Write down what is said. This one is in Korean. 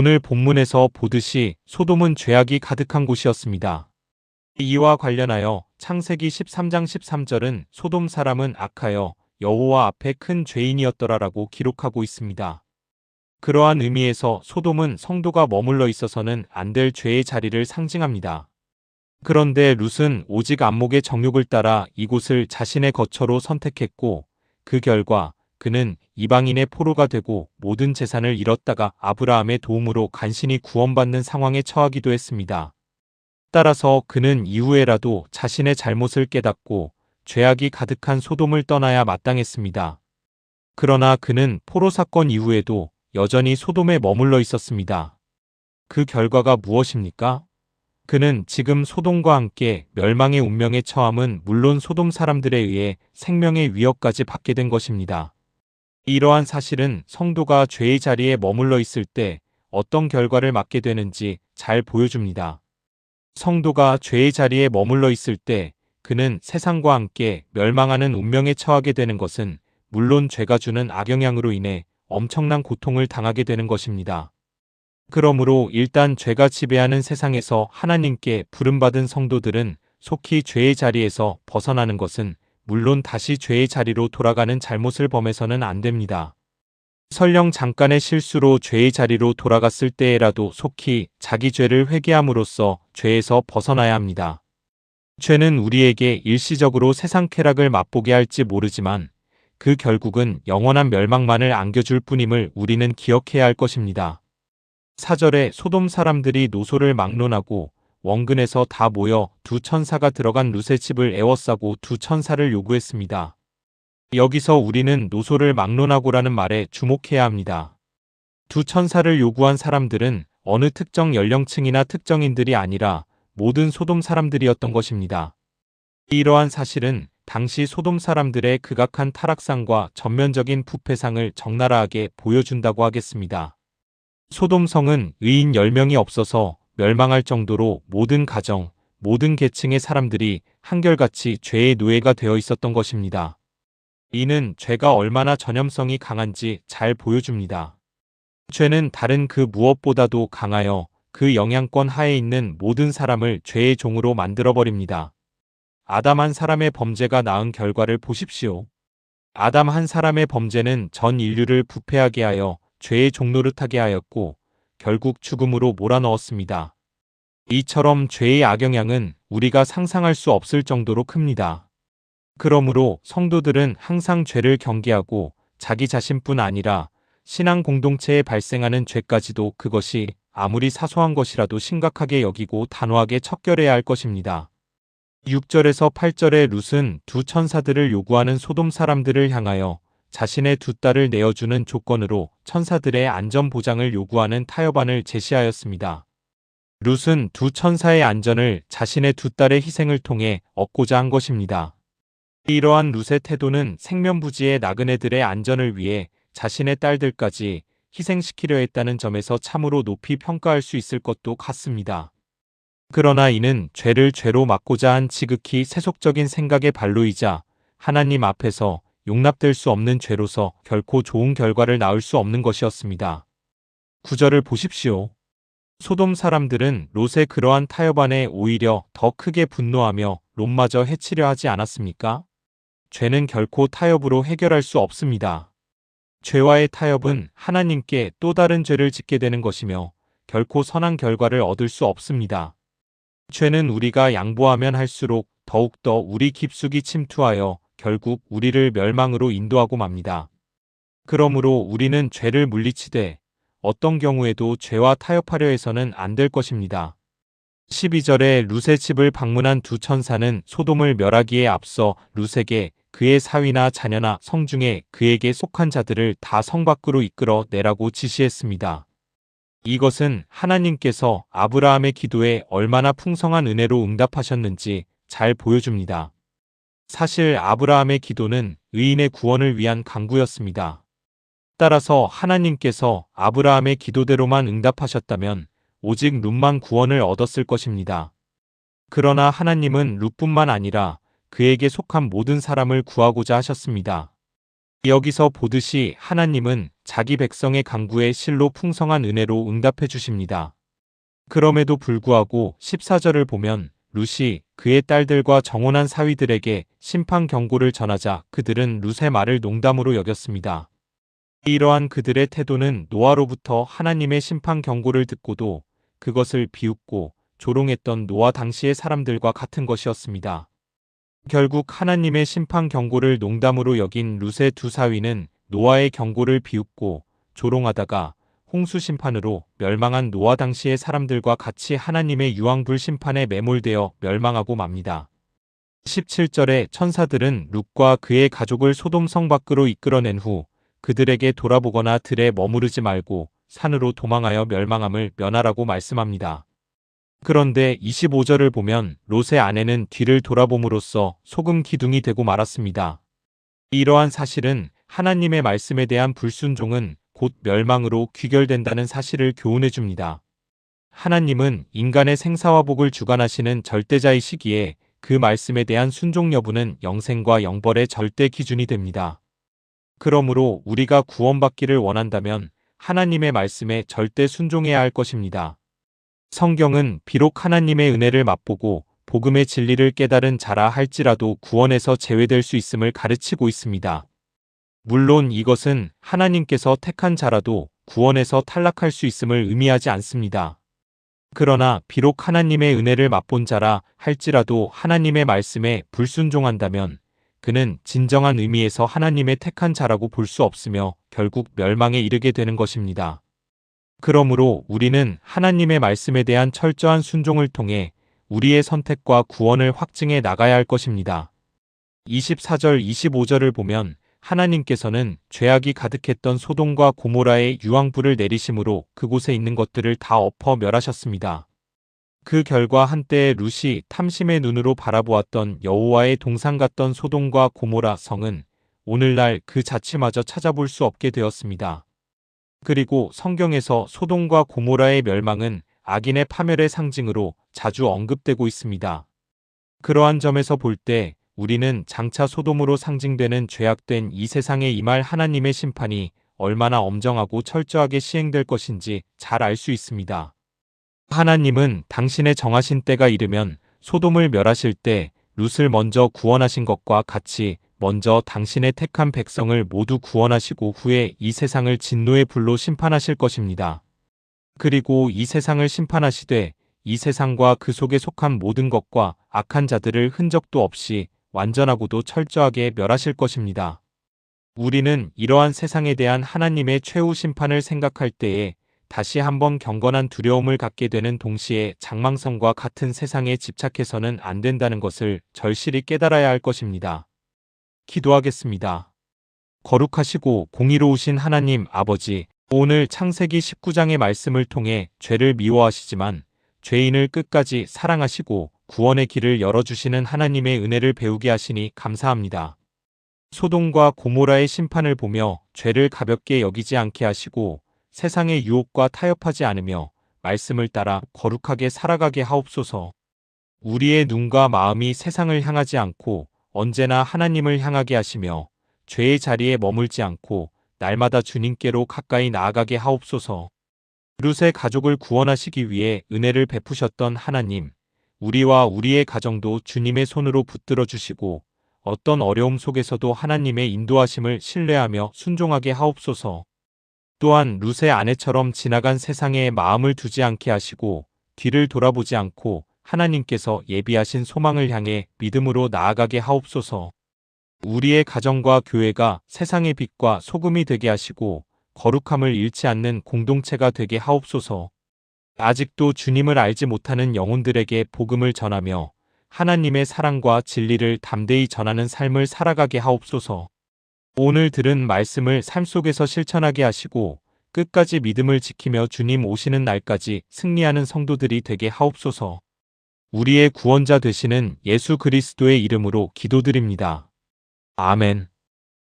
오늘 본문에서 보듯이 소돔은 죄악이 가득한 곳이었습니다. 이와 관련하여 창세기 13장 13절은 소돔 사람은 악하여 여호와 앞에 큰 죄인이었더라라고 기록하고 있습니다. 그러한 의미에서 소돔은 성도가 머물러 있어서는 안 될 죄의 자리를 상징합니다. 그런데 룻은 오직 안목의 정욕을 따라 이곳을 자신의 거처로 선택했고 그 결과 그는 이방인의 포로가 되고 모든 재산을 잃었다가 아브라함의 도움으로 간신히 구원받는 상황에 처하기도 했습니다. 따라서 그는 이후에라도 자신의 잘못을 깨닫고 죄악이 가득한 소돔을 떠나야 마땅했습니다. 그러나 그는 포로 사건 이후에도 여전히 소돔에 머물러 있었습니다. 그 결과가 무엇입니까? 그는 지금 소돔과 함께 멸망의 운명에 처함은 물론 소돔 사람들에 의해 생명의 위협까지 받게 된 것입니다. 이러한 사실은 성도가 죄의 자리에 머물러 있을 때 어떤 결과를 맞게 되는지 잘 보여줍니다. 성도가 죄의 자리에 머물러 있을 때 그는 세상과 함께 멸망하는 운명에 처하게 되는 것은 물론 죄가 주는 악영향으로 인해 엄청난 고통을 당하게 되는 것입니다. 그러므로 일단 죄가 지배하는 세상에서 하나님께 부름받은 성도들은 속히 죄의 자리에서 벗어나는 것은 물론 다시 죄의 자리로 돌아가는 잘못을 범해서는 안 됩니다. 설령 잠깐의 실수로 죄의 자리로 돌아갔을 때에라도 속히 자기 죄를 회개함으로써 죄에서 벗어나야 합니다. 죄는 우리에게 일시적으로 세상 쾌락을 맛보게 할지 모르지만 그 결국은 영원한 멸망만을 안겨줄 뿐임을 우리는 기억해야 할 것입니다. 4절에 소돔 사람들이 노소를 막론하고 원근에서 다 모여 두 천사가 들어간 룻의 집을 에워싸고 두 천사를 요구했습니다. 여기서 우리는 노소를 막론하고라는 말에 주목해야 합니다. 두 천사를 요구한 사람들은 어느 특정 연령층이나 특정인들이 아니라 모든 소돔 사람들이었던 것입니다. 이러한 사실은 당시 소돔 사람들의 극악한 타락상과 전면적인 부패상을 적나라하게 보여준다고 하겠습니다. 소돔성은 의인 10명이 없어서 멸망할 정도로 모든 가정, 모든 계층의 사람들이 한결같이 죄의 노예가 되어 있었던 것입니다. 이는 죄가 얼마나 전염성이 강한지 잘 보여줍니다. 죄는 다른 그 무엇보다도 강하여 그 영향권 하에 있는 모든 사람을 죄의 종으로 만들어버립니다. 아담 한 사람의 범죄가 낳은 결과를 보십시오. 아담 한 사람의 범죄는 전 인류를 부패하게 하여 죄의 종노릇하게 하였고 결국 죽음으로 몰아넣었습니다. 이처럼 죄의 악영향은 우리가 상상할 수 없을 정도로 큽니다. 그러므로 성도들은 항상 죄를 경계하고 자기 자신뿐 아니라 신앙 공동체에 발생하는 죄까지도 그것이 아무리 사소한 것이라도 심각하게 여기고 단호하게 척결해야 할 것입니다. 6절에서 8절의 룻은 두 천사들을 요구하는 소돔 사람들을 향하여 자신의 두 딸을 내어주는 조건으로 천사들의 안전 보장을 요구하는 타협안을 제시하였습니다. 룻은 두 천사의 안전을 자신의 두 딸의 희생을 통해 얻고자 한 것입니다. 이러한 룻의 태도는 생면부지의 나그네들의 안전을 위해 자신의 딸들까지 희생시키려 했다는 점에서 참으로 높이 평가할 수 있을 것도 같습니다. 그러나 이는 죄를 죄로 막고자 한 지극히 세속적인 생각의 발로이자 하나님 앞에서 용납될 수 없는 죄로서 결코 좋은 결과를 낳을 수 없는 것이었습니다. 9절을 보십시오. 소돔 사람들은 롯의 그러한 타협안에 오히려 더 크게 분노하며 롯마저 해치려 하지 않았습니까? 죄는 결코 타협으로 해결할 수 없습니다. 죄와의 타협은 하나님께 또 다른 죄를 짓게 되는 것이며 결코 선한 결과를 얻을 수 없습니다. 죄는 우리가 양보하면 할수록 더욱더 우리 깊숙이 침투하여 결국 우리를 멸망으로 인도하고 맙니다. 그러므로 우리는 죄를 물리치되 어떤 경우에도 죄와 타협하려 해서는 안 될 것입니다. 12절에 룻의 집을 방문한 두 천사는 소돔을 멸하기에 앞서 룻에게 그의 사위나 자녀나 성중에 그에게 속한 자들을 다 성 밖으로 이끌어 내라고 지시했습니다. 이것은 하나님께서 아브라함의 기도에 얼마나 풍성한 은혜로 응답하셨는지 잘 보여줍니다. 사실 아브라함의 기도는 의인의 구원을 위한 간구였습니다. 따라서 하나님께서 아브라함의 기도대로만 응답하셨다면 오직 룻만 구원을 얻었을 것입니다. 그러나 하나님은 룻뿐만 아니라 그에게 속한 모든 사람을 구하고자 하셨습니다. 여기서 보듯이 하나님은 자기 백성의 간구에 실로 풍성한 은혜로 응답해 주십니다. 그럼에도 불구하고 14절을 보면 룻이 그의 딸들과 정혼한 사위들에게 심판 경고를 전하자 그들은 룻의 말을 농담으로 여겼습니다. 이러한 그들의 태도는 노아로부터 하나님의 심판 경고를 듣고도 그것을 비웃고 조롱했던 노아 당시의 사람들과 같은 것이었습니다. 결국 하나님의 심판 경고를 농담으로 여긴 룻의 두 사위는 노아의 경고를 비웃고 조롱하다가 홍수 심판으로 멸망한 노아 당시의 사람들과 같이 하나님의 유황불 심판에 매몰되어 멸망하고 맙니다. 17절에 천사들은 룻과 그의 가족을 소돔 성 밖으로 이끌어낸 후 그들에게 돌아보거나 들에 머무르지 말고 산으로 도망하여 멸망함을 면하라고 말씀합니다. 그런데 25절을 보면 롯의 아내는 뒤를 돌아봄으로써 소금 기둥이 되고 말았습니다. 이러한 사실은 하나님의 말씀에 대한 불순종은 곧 멸망으로 귀결된다는 사실을 교훈해 줍니다. 하나님은 인간의 생사와 복을 주관하시는 절대자이시기에 그 말씀에 대한 순종 여부는 영생과 영벌의 절대 기준이 됩니다. 그러므로 우리가 구원받기를 원한다면 하나님의 말씀에 절대 순종해야 할 것입니다. 성경은 비록 하나님의 은혜를 맛보고 복음의 진리를 깨달은 자라 할지라도 구원에서 제외될 수 있음을 가르치고 있습니다. 물론 이것은 하나님께서 택한 자라도 구원에서 탈락할 수 있음을 의미하지 않습니다. 그러나 비록 하나님의 은혜를 맛본 자라 할지라도 하나님의 말씀에 불순종한다면 그는 진정한 의미에서 하나님의 택한 자라고 볼 수 없으며 결국 멸망에 이르게 되는 것입니다. 그러므로 우리는 하나님의 말씀에 대한 철저한 순종을 통해 우리의 선택과 구원을 확증해 나가야 할 것입니다. 24절 25절을 보면 하나님께서는 죄악이 가득했던 소돔과 고모라의 유황불을 내리심으로 그곳에 있는 것들을 다 엎어 멸하셨습니다. 그 결과 한때의 룻이 탐심의 눈으로 바라보았던 여호와의 동상 같던 소돔과 고모라 성은 오늘날 그 자취마저 찾아볼 수 없게 되었습니다. 그리고 성경에서 소돔과 고모라의 멸망은 악인의 파멸의 상징으로 자주 언급되고 있습니다. 그러한 점에서 볼 때 우리는 장차 소돔으로 상징되는 죄악된 이 세상에 임할 하나님의 심판이 얼마나 엄정하고 철저하게 시행될 것인지 잘 알 수 있습니다. 하나님은 당신의 정하신 때가 이르면 소돔을 멸하실 때 룻을 먼저 구원하신 것과 같이 먼저 당신의 택한 백성을 모두 구원하시고 후에 이 세상을 진노의 불로 심판하실 것입니다. 그리고 이 세상을 심판하시되 이 세상과 그 속에 속한 모든 것과 악한 자들을 흔적도 없이 완전하고도 철저하게 멸하실 것입니다. 우리는 이러한 세상에 대한 하나님의 최후 심판을 생각할 때에 다시 한번 경건한 두려움을 갖게 되는 동시에 장망성과 같은 세상에 집착해서는 안 된다는 것을 절실히 깨달아야 할 것입니다. 기도하겠습니다. 거룩하시고 공의로우신 하나님 아버지, 오늘 창세기 19장의 말씀을 통해 죄를 미워하시지만 죄인을 끝까지 사랑하시고 구원의 길을 열어주시는 하나님의 은혜를 배우게 하시니 감사합니다. 소돔과 고모라의 심판을 보며 죄를 가볍게 여기지 않게 하시고 세상의 유혹과 타협하지 않으며 말씀을 따라 거룩하게 살아가게 하옵소서. 우리의 눈과 마음이 세상을 향하지 않고 언제나 하나님을 향하게 하시며 죄의 자리에 머물지 않고 날마다 주님께로 가까이 나아가게 하옵소서. 룻의 가족을 구원하시기 위해 은혜를 베푸셨던 하나님, 우리와 우리의 가정도 주님의 손으로 붙들어 주시고 어떤 어려움 속에서도 하나님의 인도하심을 신뢰하며 순종하게 하옵소서. 또한 룻의 아내처럼 지나간 세상에 마음을 두지 않게 하시고 뒤를 돌아보지 않고 하나님께서 예비하신 소망을 향해 믿음으로 나아가게 하옵소서. 우리의 가정과 교회가 세상의 빛과 소금이 되게 하시고 거룩함을 잃지 않는 공동체가 되게 하옵소서. 아직도 주님을 알지 못하는 영혼들에게 복음을 전하며 하나님의 사랑과 진리를 담대히 전하는 삶을 살아가게 하옵소서. 오늘 들은 말씀을 삶 속에서 실천하게 하시고 끝까지 믿음을 지키며 주님 오시는 날까지 승리하는 성도들이 되게 하옵소서. 우리의 구원자 되시는 예수 그리스도의 이름으로 기도드립니다. 아멘.